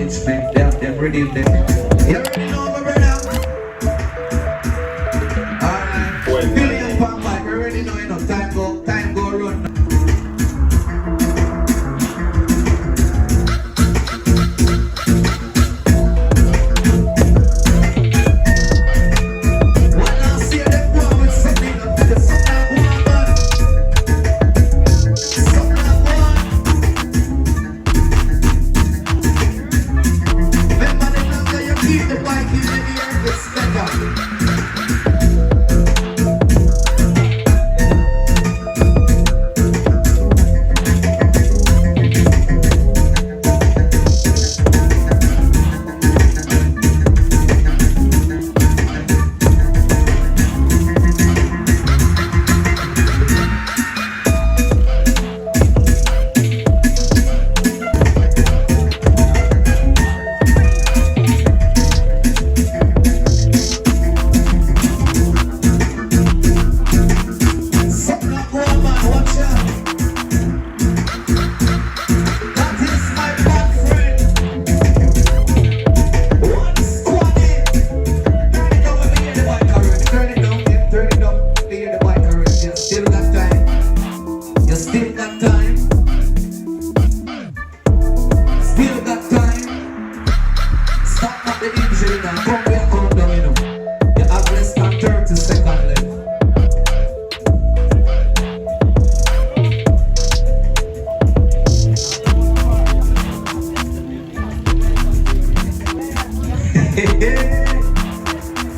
management. They have them ready there. You already know my brother. Alright. Billion pound bike, you already know enough. Time go run.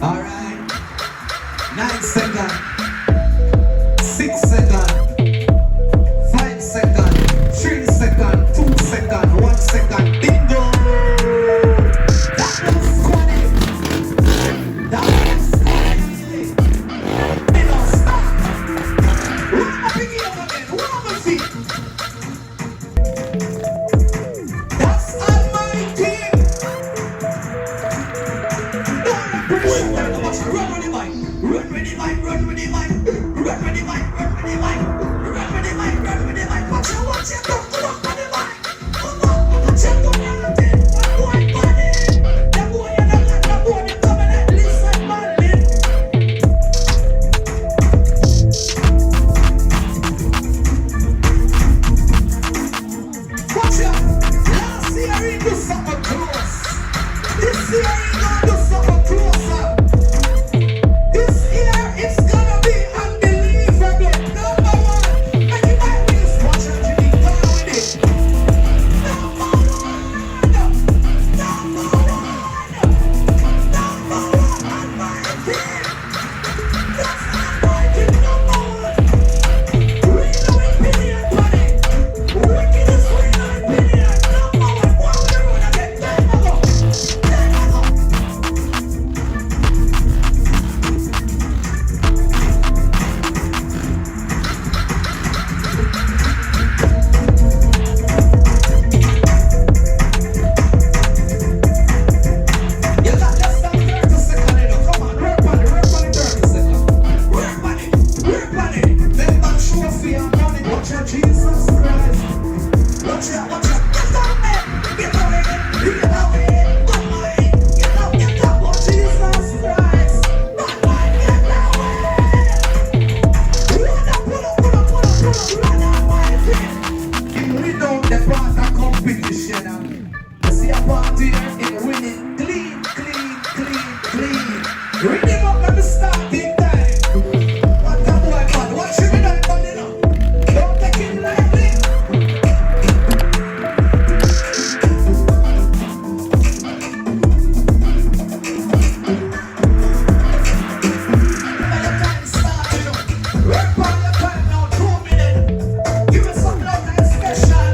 Alright. 9 seconds. 6 seconds. 5 seconds. 3 seconds. 2 seconds. 1 second. Bingo! That was funny. That was funny. They don't stop. Run my piggy over there. Run my feet. That's almighty. Run with the mic, run with the mic, run with the mic, run with the mic, run with the mic, run with the mic, run with the mic. Watch your don't go up on the mic. Come on, watch your don't run it. Boy, buddy, that boy and that boy, they coming at least like my lid. Watch out, last year he do something close. This year he gonna do something closer. It's gonna be unbelievable. Number one, make it my wheels. Watch out, you need to with it. Number one, number one on my team. That's almighty number one. We know opinion, buddy. Wickedest we know opinion. Number one, what we gonna get? There you go. There you go. You got less than 30 seconds, you know. Come on, work on it 30 seconds. Work on it. Then that trophy and money. Watch out, Jesus Christ. Watch out. Get out there. Get away. Bad mind. Get out. Oh, Jesus Christ. Bad mind, get away. Run up. Run up my feet. We know the part of competition. You see a party here in winning clean. Ring him up at the starting time. What a boy, man. Watch him in that body now. Don't take him lightly. Remember your time start, you know. Work on your time now, 2 minutes. Give us some love and special.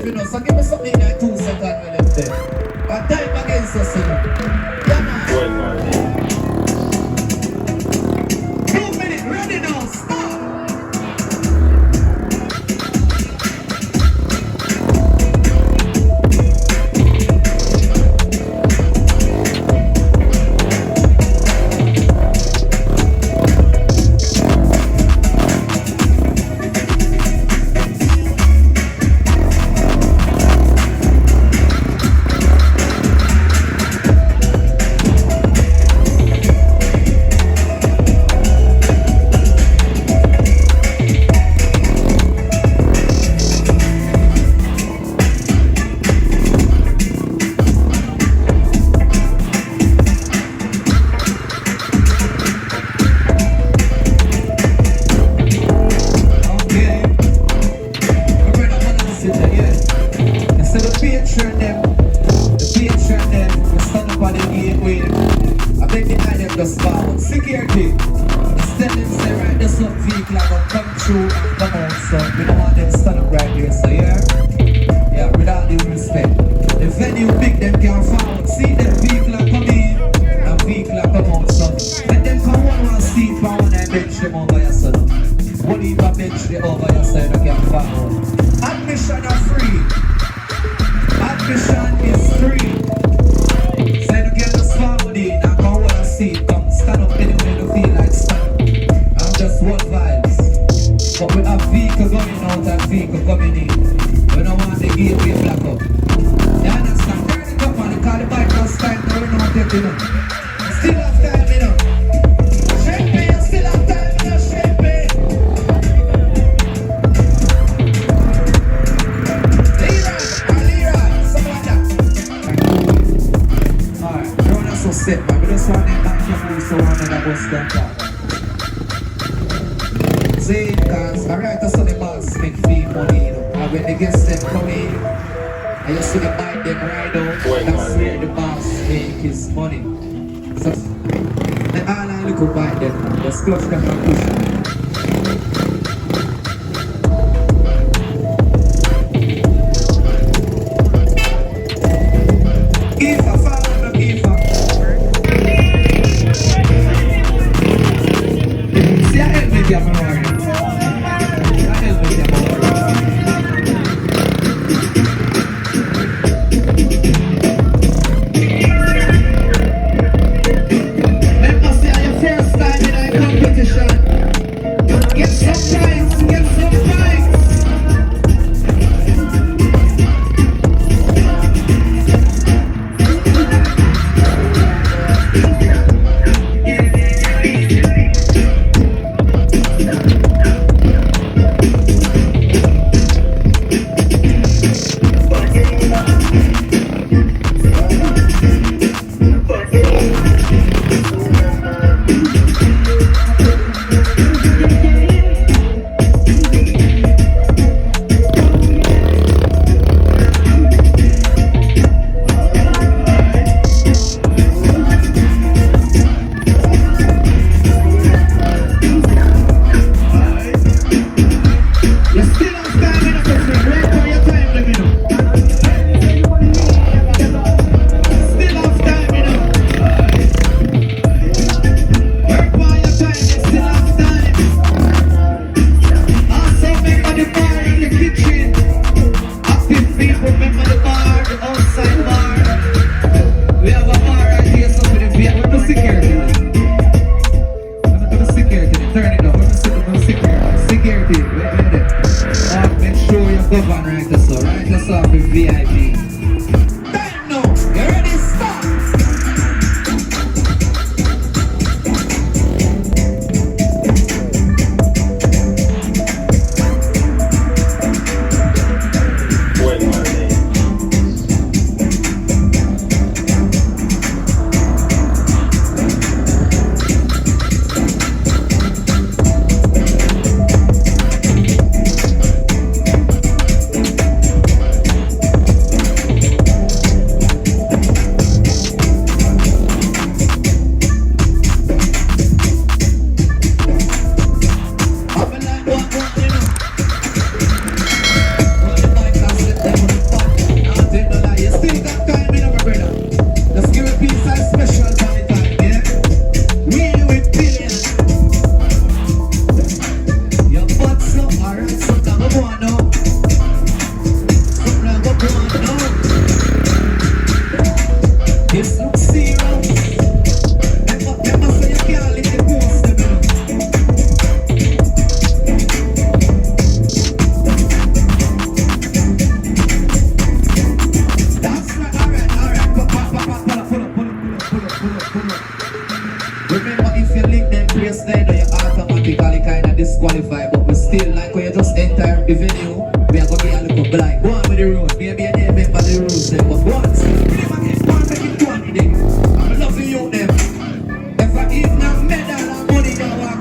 them, you know. So give me something like 2 seconds with them there. But time against us, you know. Yeah, man. 2 minutes, ready now, start.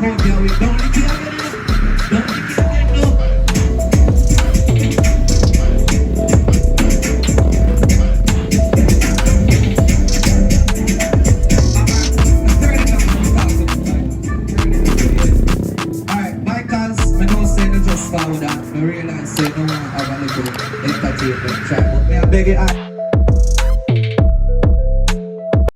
out here, we don't lick it again, no. Don't lick it again, no. Alright, Michaels, I don't say the just forward that.